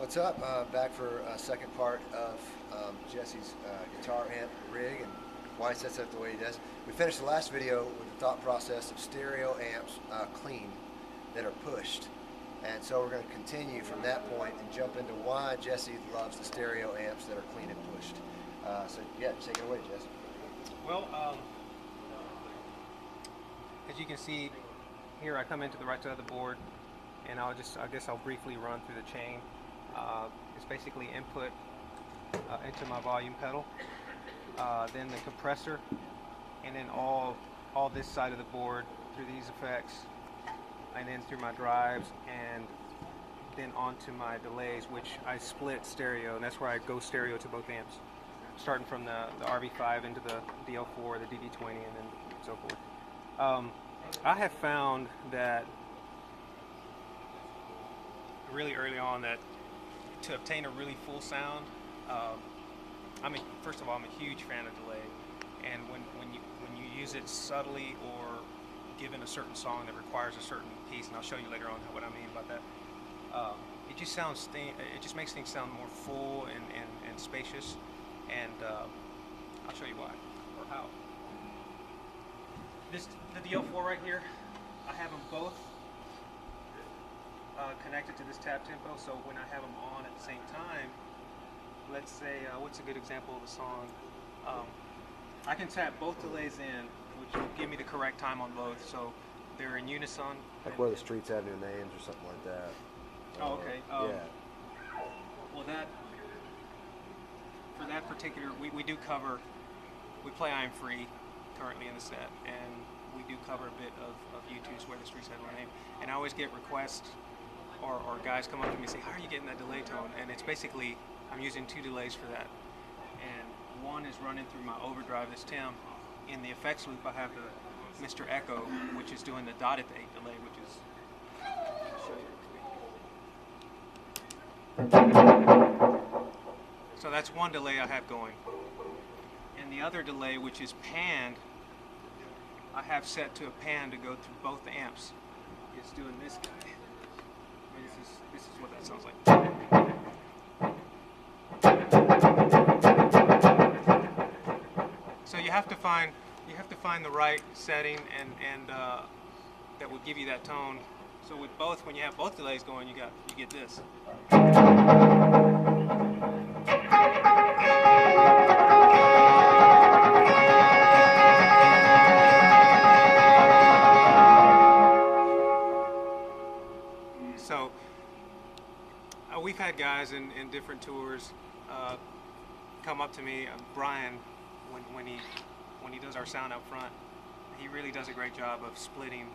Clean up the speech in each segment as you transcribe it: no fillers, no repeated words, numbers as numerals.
What's up? Back for a second part of Jesse's guitar amp rig and why he sets up the way he does. We finished the last video with the thought process of stereo amps clean that are pushed. And so we're going to continue from that point and jump into why Jesse loves the stereo amps that are clean and pushed. So yeah, take it away, Jesse. Well, as you can see here, I come into the right side of the board, and I guess I'll briefly run through the chain. It's basically input into my volume pedal, then the compressor, and then all this side of the board through these effects, and then through my drives, and then onto my delays, which I split stereo, and that's where I go stereo to both amps, starting from the RV5 into the DL4, the DD20, and then so forth. I have found that really early on that to obtain a really full sound, first of all, I'm a huge fan of delay, and when you use it subtly or given a certain song that requires a certain piece, and I'll show you later on what I mean about that, it just makes things sound more full and spacious, and I'll show you why or how. The DL4 right here, I have them both connected to this tab tempo, so when I have them on at the same time, let's say, what's a good example of a song? I can tap both delays in, which will give me the correct time on both, so they're in unison. Like where the streets have new names or something like that. Oh, okay. Yeah. Well, for that particular, we do cover, we play I'm Free currently in the set, and we do cover a bit of U2's Where the Streets Have No Name, and I always get requests or guys come up to me and say, how are you getting that delay tone? And it's basically, I'm using two delays for that, and one is running through my overdrive, this Tim. In the effects loop I have the Mr. Echo, which is doing the dotted 8 delay, which is, I'll show you. So that's one delay I have going. And the other delay, which is panned, I have set to a pan to go through both amps. It's doing this guy. I mean, this is what that sounds like. So you have to find the right setting and that will give you that tone. So with both, when you have both delays going, you get this. So we've had guys in different tours come up to me. Brian, when he does our sound up front, he really does a great job of splitting,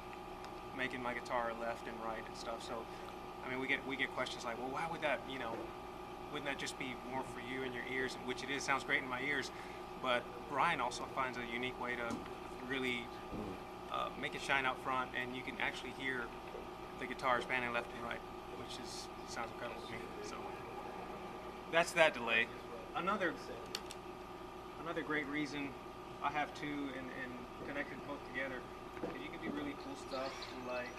making my guitar left and right and stuff. So I mean, we get questions like, well, why would that, wouldn't that just be more for you and your ears? Which it is, sounds great in my ears, but Brian also finds a unique way to really make it shine out front, and you can actually hear the guitar spanning left and right, which sounds incredible to me. So that's that delay. Another great reason I have two and connected both together is you can do really cool stuff like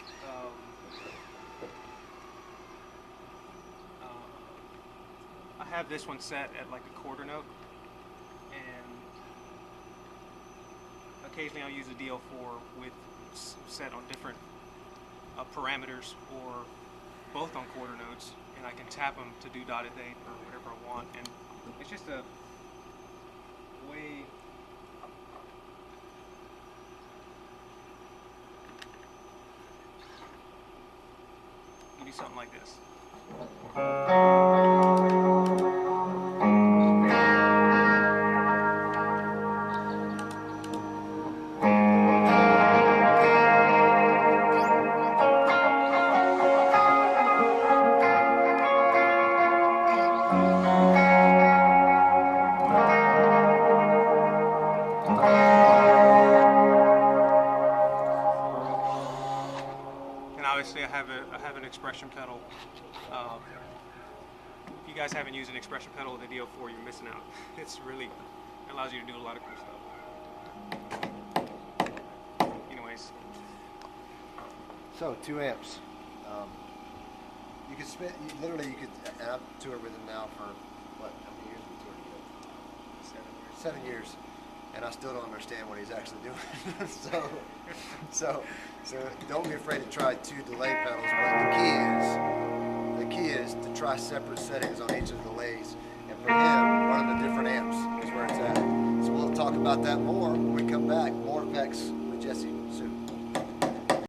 I have this one set at like a quarter note, and occasionally I'll use a DL4 with set on different parameters or both on quarter notes, and I can tap them to do dotted 8 or whatever I want, and it's just a way you do something like this. Obviously, I have an expression pedal. If you guys haven't used an expression pedal with a DL4, you're missing out. It's really allows you to do a lot of cool stuff. Anyways, So 2 amps. You could spend, you could, and I've toured with him now for, what, how many years have we toured together? 7 years. And I still don't understand what he's actually doing. so don't be afraid to try 2 delay pedals, but the key is to try separate settings on each of the delays. And for him, running the different amps is where it's at. So we'll talk about that more when we come back. More effects